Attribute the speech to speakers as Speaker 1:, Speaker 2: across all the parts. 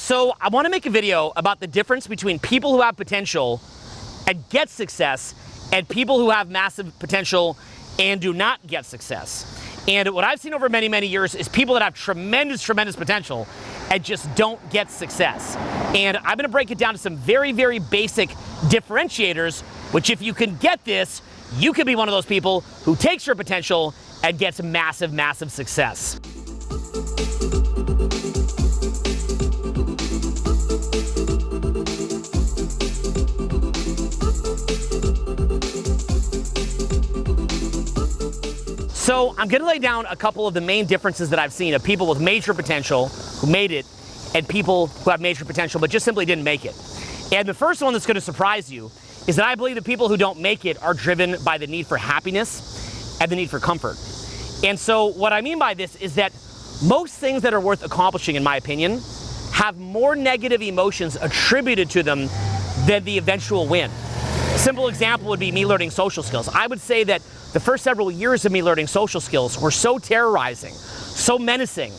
Speaker 1: So I want to make a video about the difference between people who have potential and get success and people who have massive potential and do not get success. And what I've seen over many, many years is people that have tremendous potential and just don't get success. And I'm going to break it down to some very, very basic differentiators, which if you can get this, you can be one of those people who takes your potential and gets massive success. So I'm gonna lay down a couple of the main differences that I've seen of people with major potential who made it and people who have major potential but just simply didn't make it. And the first one that's gonna surprise you is that I believe that people who don't make it are driven by the need for happiness and the need for comfort. And so what I mean by this is that most things that are worth accomplishing, in my opinion, have more negative emotions attributed to them than the eventual win. A simple example would be me learning social skills. I would say that the first several years of me learning social skills were so terrorizing, so menacing,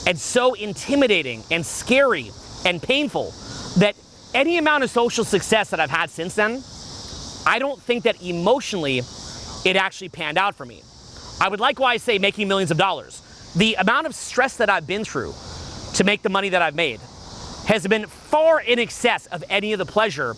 Speaker 1: and so intimidating and scary and painful that any amount of social success that I've had since then, I don't think that emotionally it actually panned out for me. I would likewise say making millions of dollars. The amount of stress that I've been through to make the money that I've made has been far in excess of any of the pleasure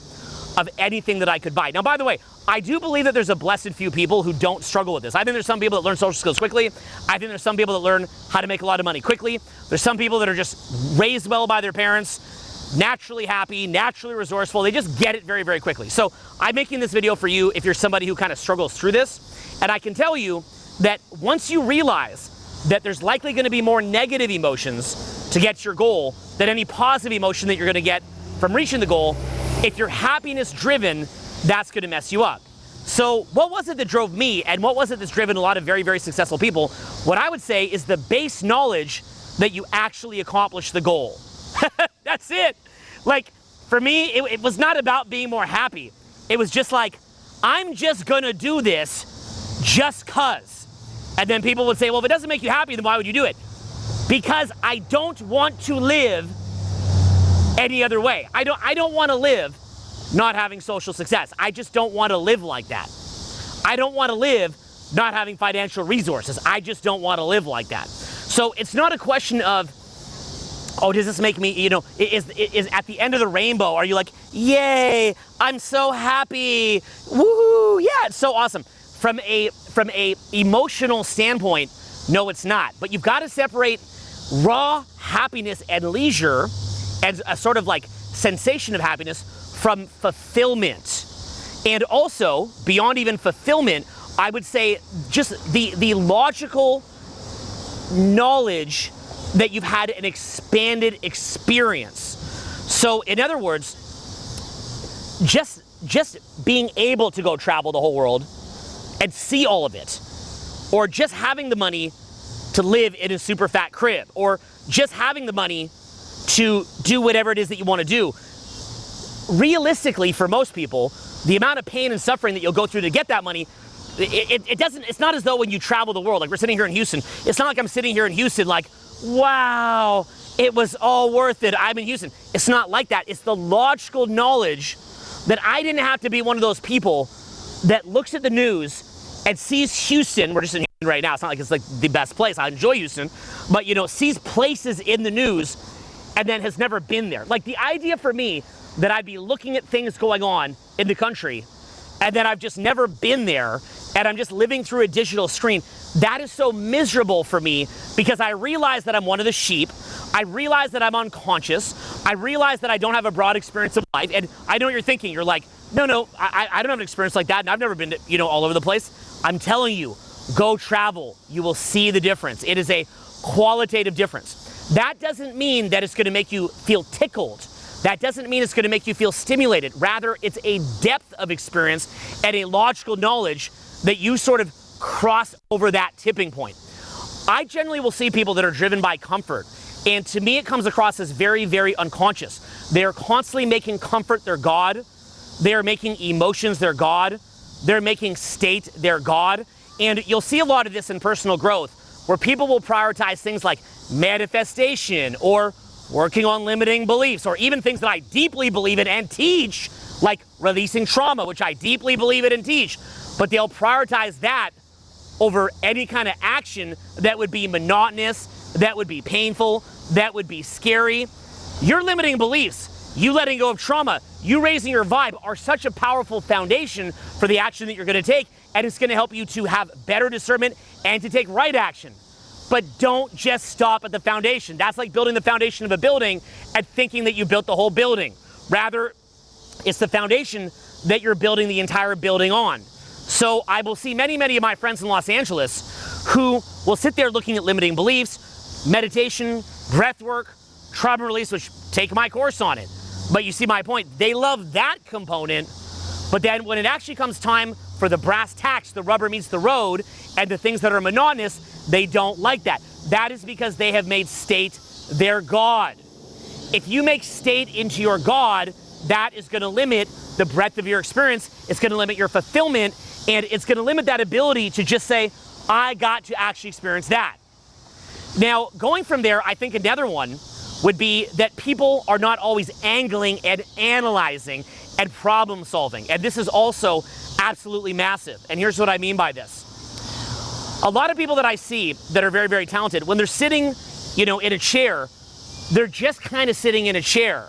Speaker 1: of anything that I could buy. Now, by the way, I do believe that there's a blessed few people who don't struggle with this. I think there's some people that learn social skills quickly. I think there's some people that learn how to make a lot of money quickly. There's some people that are just raised well by their parents, naturally happy, naturally resourceful. They just get it very quickly. So I'm making this video for you if you're somebody who kind of struggles through this. And I can tell you that once you realize that there's likely going to be more negative emotions to get your goal than any positive emotion that you're going to get from reaching the goal, if you're happiness driven, that's going to mess you up. So what was it that drove me, and what was it that's driven a lot of very successful people? What I would say is the base knowledge that you actually accomplished the goal. That's it. Like, for me, it was not about being more happy. It was just like, I'm just going to do this just cause. And then people would say, well, if it doesn't make you happy, then why would you do it? Because I don't want to live any other way. I don't want to live not having social success. I just don't want to live like that. I don't want to live not having financial resources. I just don't want to live like that. So it's not a question of, oh, does this make me, is at the end of the rainbow, are you like, yay, I'm so happy, woohoo, yeah, it's so awesome. From a emotional standpoint, no, it's not. But you've got to separate raw happiness and leisure and a sort of like sensation of happiness from fulfillment. And also, beyond even fulfillment, I would say just the logical knowledge that you've had an expanded experience. So in other words, just being able to go travel the whole world and see all of it, or just having the money to live in a super fat crib, or just having the money to do whatever it is that you want to do. Realistically, for most people, the amount of pain and suffering that you'll go through to get that money, it's not as though when you travel the world, like we're sitting here in Houston, it's not like I'm sitting here in Houston like, wow, it was all worth it, I'm in Houston. It's not like that. It's the logical knowledge that I didn't have to be one of those people that looks at the news and sees Houston, we're just in Houston right now, it's not like it's like the best place, I enjoy Houston, but sees places in the news and then has never been there. Like the idea for me that I'd be looking at things going on in the country and then I've just never been there and I'm just living through a digital screen, that is so miserable for me because I realize that I'm one of the sheep. I realize that I'm unconscious. I realize that I don't have a broad experience of life. And I know what you're thinking. You're like, no, I don't have an experience like that and I've never been to, all over the place. I'm telling you, go travel. You will see the difference. It is a qualitative difference. That doesn't mean that it's going to make you feel tickled. That doesn't mean it's going to make you feel stimulated. Rather, it's a depth of experience and a logical knowledge that you sort of cross over that tipping point. I generally will see people that are driven by comfort. And to me, it comes across as very unconscious. They're constantly making comfort their God. They're making emotions their God. They're making state their God. And you'll see a lot of this in personal growth, where people will prioritize things like manifestation or working on limiting beliefs, or even things that I deeply believe in and teach, like releasing trauma, which I deeply believe in and teach, but they'll prioritize that over any kind of action that would be monotonous, that would be painful, that would be scary. Your limiting beliefs, you letting go of trauma, you raising your vibe are such a powerful foundation for the action that you're going to take, and it's going to help you to have better discernment and to take right action. But don't just stop at the foundation. That's like building the foundation of a building and thinking that you built the whole building. Rather, it's the foundation that you're building the entire building on. So I will see many, many of my friends in Los Angeles who will sit there looking at limiting beliefs, meditation, breath work, trauma release, which take my course on it. But you see my point. They love that component, but then when it actually comes time for the brass tacks, the rubber meets the road, and the things that are monotonous, they don't like that. That is because they have made state their God. If you make state into your God, that is going to limit the breadth of your experience. It's going to limit your fulfillment, and it's going to limit that ability to just say, I got to actually experience that. Now, going from there, I think another one would be that people are not always angling and analyzing and problem solving. And this is also absolutely massive. And here's what I mean by this. A lot of people that I see that are very, very talented, when they're sitting, in a chair, they're just kind of sitting in a chair.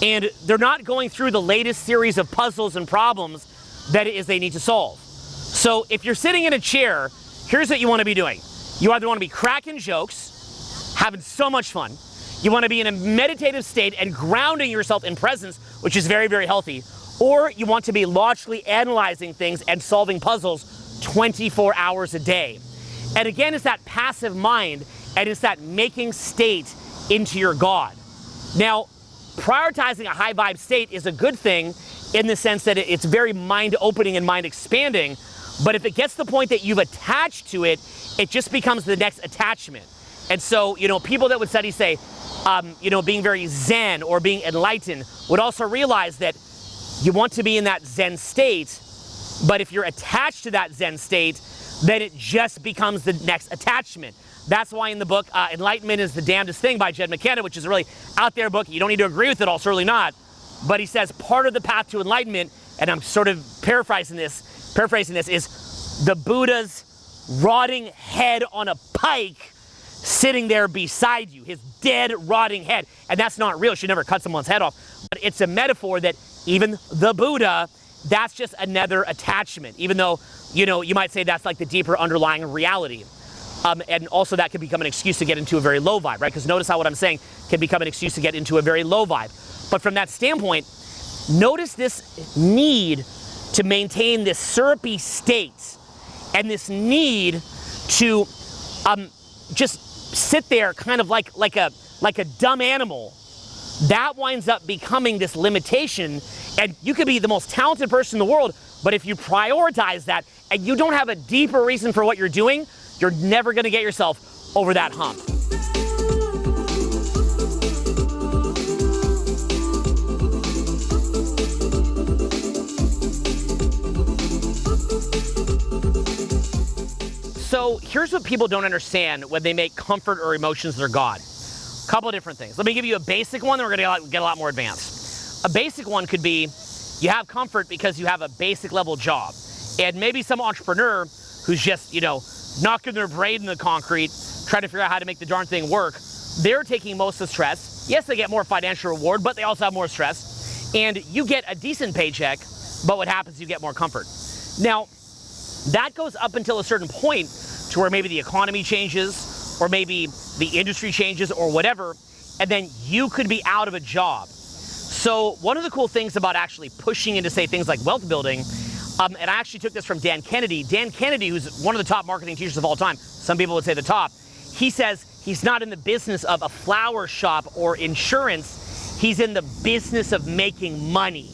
Speaker 1: And they're not going through the latest series of puzzles and problems that it is they need to solve. So if you're sitting in a chair, here's what you want to be doing. You either want to be cracking jokes, having so much fun. You want to be in a meditative state and grounding yourself in presence, which is very, very healthy. Or you want to be logically analyzing things and solving puzzles 24 hours a day. And again, it's that passive mind, and it's that making state into your God. Now, prioritizing a high vibe state is a good thing in the sense that it's very mind opening and mind expanding. But if it gets to the point that you've attached to it, it just becomes the next attachment. And so, people that would study say, being very Zen or being enlightened would also realize that you want to be in that Zen state, but if you're attached to that Zen state, then it just becomes the next attachment. That's why in the book, Enlightenment is the Damnedest Thing by Jed McKenna, which is a really out there book. You don't need to agree with it all, certainly not. But he says part of the path to enlightenment, and I'm sort of paraphrasing this, is the Buddha's rotting head on a pike sitting there beside you, his dead, rotting head. And that's not real. You should never cut someone's head off. But it's a metaphor that even the Buddha, that's just another attachment, even though, you might say that's like the deeper underlying reality. And also that can become an excuse to get into a very low vibe, right? Because notice how what I'm saying can become an excuse to get into a very low vibe. But from that standpoint, notice this need to maintain this syrupy state and this need to just sit there kind of like a dumb animal. That winds up becoming this limitation, and you could be the most talented person in the world, but if you prioritize that and you don't have a deeper reason for what you're doing, you're never going to get yourself over that hump. So here's what people don't understand when they make comfort or emotions their God. A couple of different things. Let me give you a basic one, then we're going to get a lot more advanced. A basic one could be you have comfort because you have a basic level job. And maybe some entrepreneur who's just, knocking their brain in the concrete, trying to figure out how to make the darn thing work, they're taking most of the stress. Yes, they get more financial reward, but they also have more stress. And you get a decent paycheck, but what happens, you get more comfort. Now, that goes up until a certain point to where maybe the economy changes, or maybe the industry changes, or whatever, and then you could be out of a job. So one of the cool things about actually pushing into, say, things like wealth building, and I actually took this from Dan Kennedy. Dan Kennedy, who's one of the top marketing teachers of all time, some people would say the top, he says he's not in the business of a flower shop or insurance, he's in the business of making money.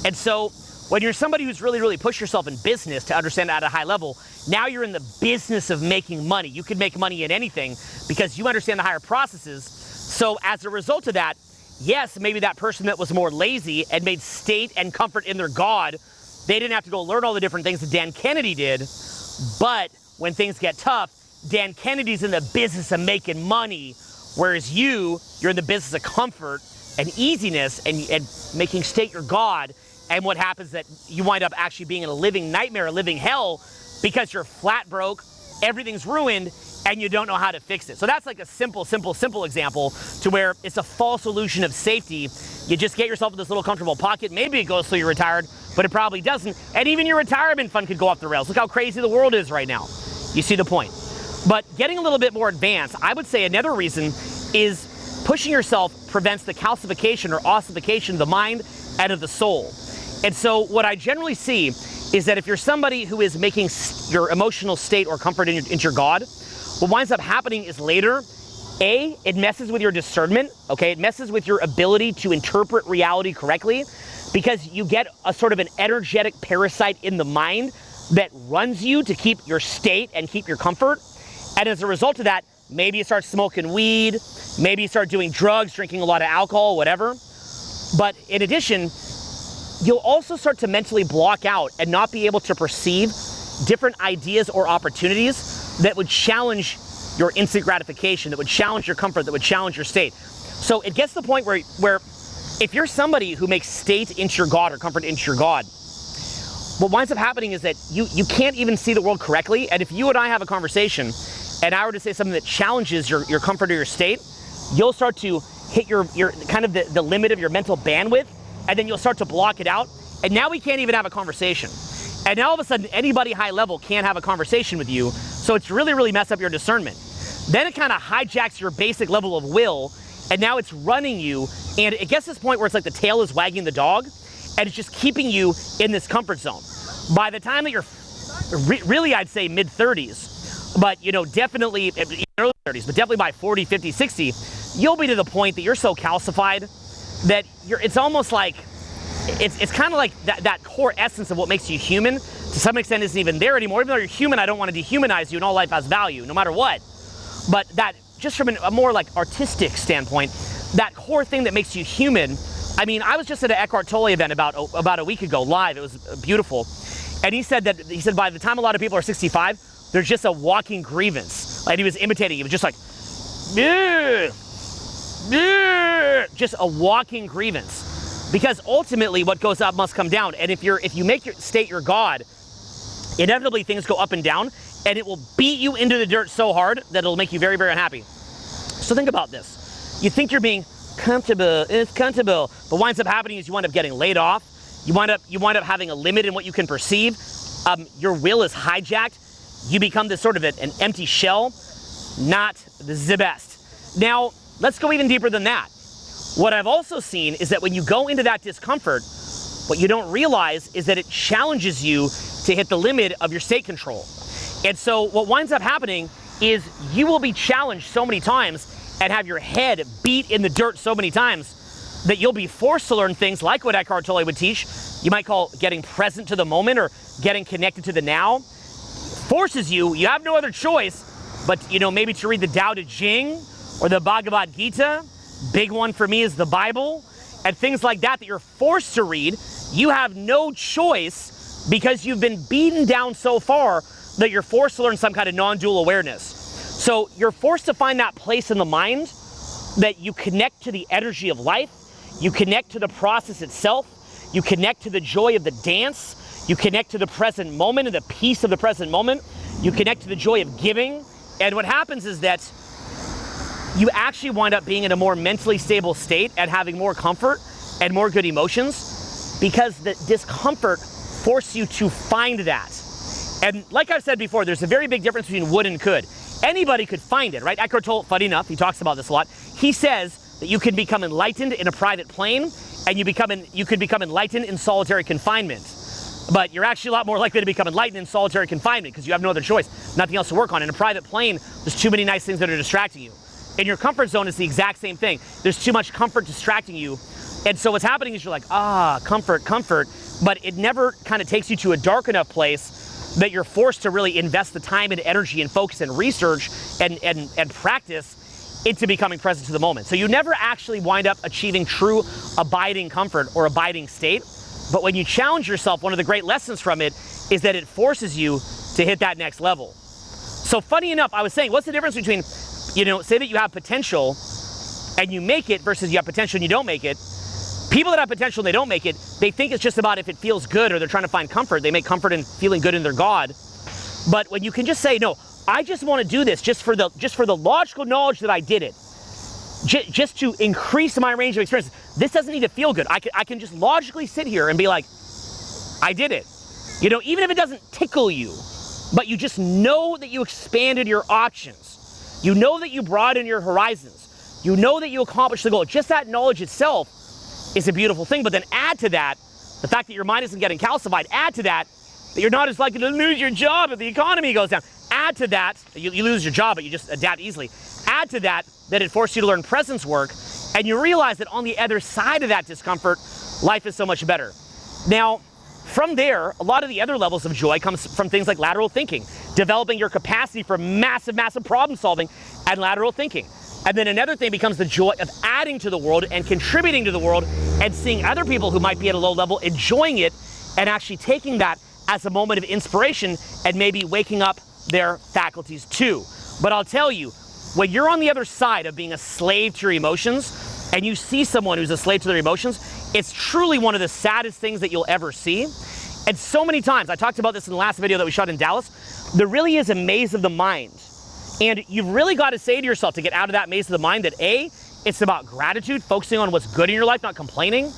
Speaker 1: And so when you're somebody who's really, really pushed yourself in business to understand at a high level, now you're in the business of making money. You can make money in anything because you understand the higher processes. So as a result of that, yes, maybe that person that was more lazy and made state and comfort in their God, they didn't have to go learn all the different things that Dan Kennedy did. But when things get tough, Dan Kennedy's in the business of making money, Whereas you're in the business of comfort and easiness and making state your God. And what happens is that you wind up actually being in a living nightmare, a living hell, because you're flat broke, everything's ruined, and you don't know how to fix it. So that's like a simple example to where it's a false illusion of safety. You just get yourself in this little comfortable pocket. Maybe it goes till you're retired, but it probably doesn't. And even your retirement fund could go off the rails. Look how crazy the world is right now. You see the point. But getting a little bit more advanced, I would say another reason is pushing yourself prevents the calcification or ossification of the mind and of the soul. And so what I generally see is that if you're somebody who is making your emotional state or comfort into your God, what winds up happening is later, A, it messes with your discernment, okay? It messes with your ability to interpret reality correctly, because you get a sort of an energetic parasite in the mind that runs you to keep your state and keep your comfort. And as a result of that, maybe you start smoking weed, maybe you start doing drugs, drinking a lot of alcohol, whatever. But in addition, you'll also start to mentally block out and not be able to perceive different ideas or opportunities that would challenge your instant gratification, that would challenge your comfort, that would challenge your state. So it gets to the point where if you're somebody who makes state into your God or comfort into your God, what winds up happening is that you can't even see the world correctly. And if you and I have a conversation and I were to say something that challenges your comfort or your state, you'll start to hit your kind of the limit of your mental bandwidth, and then you'll start to block it out. And now we can't even have a conversation. And now all of a sudden, anybody high level can't have a conversation with you. So it's really messed up your discernment. Then it kind of hijacks your basic level of will, and now it's running you. And it gets to this point where it's like the tail is wagging the dog, and it's just keeping you in this comfort zone. By the time that you're really, I'd say mid-30s, but definitely early 30s, but definitely by 40, 50, 60, you'll be to the point that you're so calcified that it's almost like, it's kind of like that core essence of what makes you human, to some extent isn't even there anymore. Even though you're human, I don't want to dehumanize you, and all life has value, no matter what. But that, just from a more like artistic standpoint, that core thing that makes you human. I mean, I was just at an Eckhart Tolle event about a week ago, live. It was beautiful. And he said by the time a lot of people are 65, there's just a walking grievance. Like he was imitating. He was just like, just a walking grievance. Because ultimately what goes up must come down. And if you make your state your God, inevitably things go up and down, and it will beat you into the dirt so hard that it'll make you very, very unhappy. So think about this. You think you're being comfortable, it's comfortable, but what winds up happening is you wind up getting laid off. You wind up having a limit in what you can perceive. Your will is hijacked. You become this sort of an empty shell, not the best. Now, let's go even deeper than that. What I've also seen is that when you go into that discomfort, what you don't realize is that it challenges you to hit the limit of your state control. And so what winds up happening is you will be challenged so many times and have your head beat in the dirt so many times that you'll be forced to learn things like what Eckhart Tolle would teach. You might call getting present to the moment or getting connected to the now. Forces you have no other choice but, maybe to read the Tao Te Ching or the Bhagavad Gita. Big one for me is the Bible, and things like that you're forced to read. You have no choice because you've been beaten down so far that you're forced to learn some kind of non-dual awareness. So you're forced to find that place in the mind that you connect to the energy of life, you connect to the process itself, you connect to the joy of the dance, you connect to the present moment and the peace of the present moment, you connect to the joy of giving. And what happens is that you actually wind up being in a more mentally stable state and having more comfort and more good emotions, because the discomfort forces you to find that. And like I've said before, there's a very big difference between would and could. Anybody could find it, right? Eckhart Tolle, funny enough, he talks about this a lot. He says that you can become enlightened in a private plane, and you could become enlightened in solitary confinement. But you're actually a lot more likely to become enlightened in solitary confinement because you have no other choice, nothing else to work on. In a private plane, there's too many nice things that are distracting you. In your comfort zone, it's the exact same thing. There's too much comfort distracting you. And so what's happening is you're like, comfort, but it never kind of takes you to a dark enough place that you're forced to really invest the time and energy and focus and research and practice into becoming present to the moment. So you never actually wind up achieving true abiding comfort or abiding state. But when you challenge yourself, one of the great lessons from it is that it forces you to hit that next level. So funny enough, I was saying, what's the difference between say that you have potential and you make it versus you have potential and you don't make it. People that have potential and they don't make it, they think it's just about if it feels good or they're trying to find comfort. They make comfort in feeling good in their God. But when you can just say, no, I just want to do this just for the logical knowledge that I did it, just to increase my range of experience. This doesn't need to feel good. I can just logically sit here and be like, I did it. Even if it doesn't tickle you, but you just know that you expanded your options. You know that you broadened your horizons. You know that you accomplished the goal. Just that knowledge itself is a beautiful thing. But then add to that the fact that your mind isn't getting calcified. Add to that you're not as likely to lose your job if the economy goes down. Add to that, you lose your job, but you just adapt easily. Add to that it forced you to learn presence work, and you realize that on the other side of that discomfort, life is so much better. Now, from there, a lot of the other levels of joy comes from things like lateral thinking, developing your capacity for massive, massive problem solving and lateral thinking. And then another thing becomes the joy of adding to the world and contributing to the world and seeing other people who might be at a low level enjoying it and actually taking that as a moment of inspiration and maybe waking up their faculties too. But I'll tell you, when you're on the other side of being a slave to your emotions and you see someone who's a slave to their emotions, it's truly one of the saddest things that you'll ever see. And so many times, I talked about this in the last video that we shot in Dallas, there really is a maze of the mind. And you've really got to say to yourself to get out of that maze of the mind that A, it's about gratitude, focusing on what's good in your life, not complaining.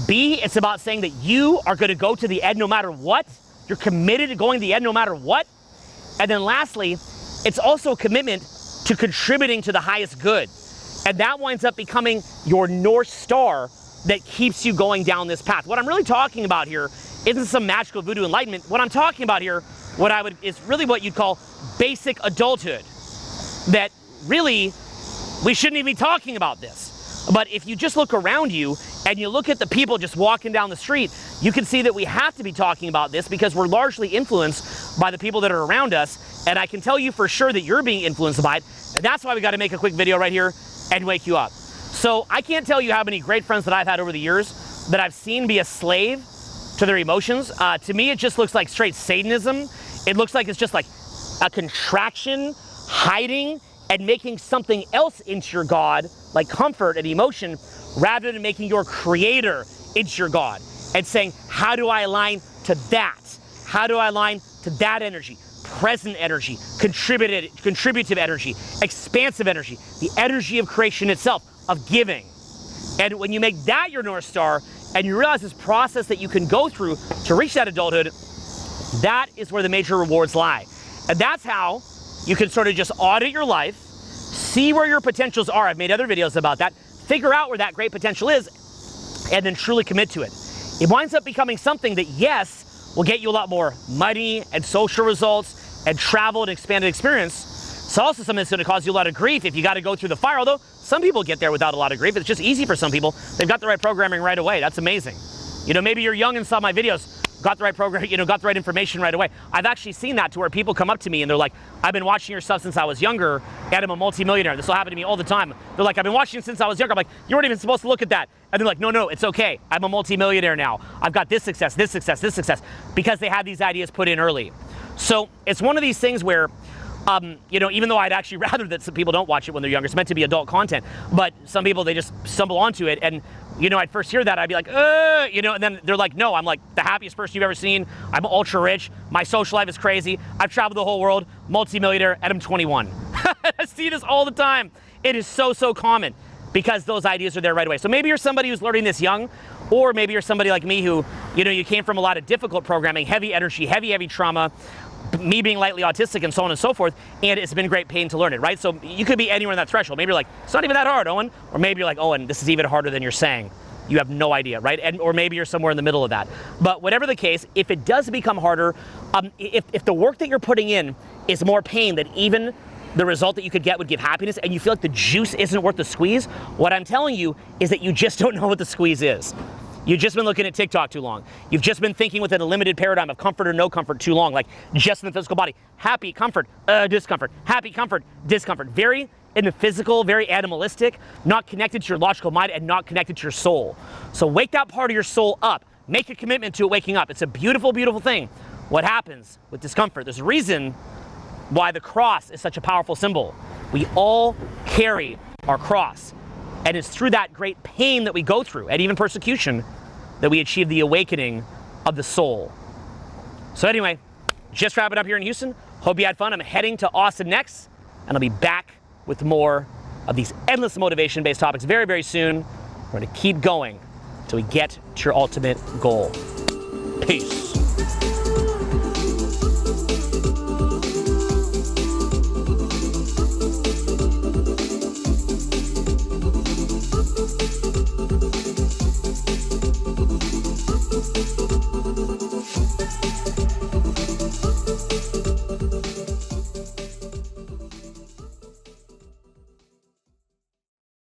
Speaker 1: B, it's about saying that you are going to go to the end no matter what. You're committed to going to the end no matter what. And then lastly, it's also a commitment to contributing to the highest good. And that winds up becoming your North Star that keeps you going down this path. What I'm really talking about here isn't some magical voodoo enlightenment. What I'm talking about here, is really what you'd call basic adulthood. That really, we shouldn't even be talking about this. But if you just look around you and you look at the people just walking down the street, you can see that we have to be talking about this because we're largely influenced by the people that are around us. And I can tell you for sure that you're being influenced by it. And that's why we got to make a quick video right here and wake you up. So I can't tell you how many great friends that I've had over the years that I've seen be a slave to their emotions. To me, it just looks like straight Satanism. It looks like it's just like a contraction, hiding, and making something else into your God, like comfort and emotion, rather than making your creator into your God. And saying, how do I align to that? How do I align to that energy? Present energy, contributive energy, expansive energy, the energy of creation itself, of giving. And when you make that your North Star, and you realize this process that you can go through to reach that adulthood, that is where the major rewards lie. And that's how you can sort of just audit your life, see where your potentials are. I've made other videos about that. Figure out where that great potential is, and then truly commit to it. It winds up becoming something that, yes, will get you a lot more money and social results and travel and expanded experience. It's also something that's going to cause you a lot of grief if you got to go through the fire, although some people get there without a lot of grief. It's just easy for some people. They've got the right programming right away. That's amazing. Maybe you're young and saw my videos, got the right program, got the right information right away. I've actually seen that to where people come up to me and they're like, I've been watching your stuff since I was younger and I'm a multimillionaire. This will happen to me all the time. They're like, I've been watching since I was younger. I'm like, you weren't even supposed to look at that. And they're like, no, it's okay. I'm a multimillionaire now. I've got this success, this success, this success, because they had these ideas put in early. So it's one of these things where, even though I'd actually rather that some people don't watch it when they're younger, it's meant to be adult content, but some people, they just stumble onto it. And, I'd first hear that, I'd be like, and then they're like, no, I'm like the happiest person you've ever seen. I'm ultra rich. My social life is crazy. I've traveled the whole world, multimillionaire, and I'm 21. I see this all the time. It is so, so common because those ideas are there right away. So maybe you're somebody who's learning this young, or maybe you're somebody like me who, you came from a lot of difficult programming, heavy energy, heavy trauma, me being lightly autistic and so on and so forth, and it's been great pain to learn it, right? So you could be anywhere in that threshold. Maybe you're like, it's not even that hard, Owen. Or maybe you're like, Owen, this is even harder than you're saying. You have no idea, right? Or maybe you're somewhere in the middle of that. But whatever the case, if it does become harder, if the work that you're putting in is more pain than even the result that you could get would give happiness, and you feel like the juice isn't worth the squeeze, what I'm telling you is that you just don't know what the squeeze is. You've just been looking at TikTok too long. You've just been thinking within a limited paradigm of comfort or no comfort too long, like just in the physical body. Happy, comfort, discomfort. Happy, comfort, discomfort. Very in the physical, very animalistic, not connected to your logical mind and not connected to your soul. So wake that part of your soul up. Make a commitment to it waking up. It's a beautiful, beautiful thing. What happens with discomfort? There's a reason why the cross is such a powerful symbol. We all carry our cross. And it's through that great pain that we go through, and even persecution, that we achieve the awakening of the soul. So anyway, just wrapping up here in Houston. Hope you had fun. I'm heading to Austin next, and I'll be back with more of these endless motivation-based topics very, very soon. We're going to keep going until we get to your ultimate goal. Peace.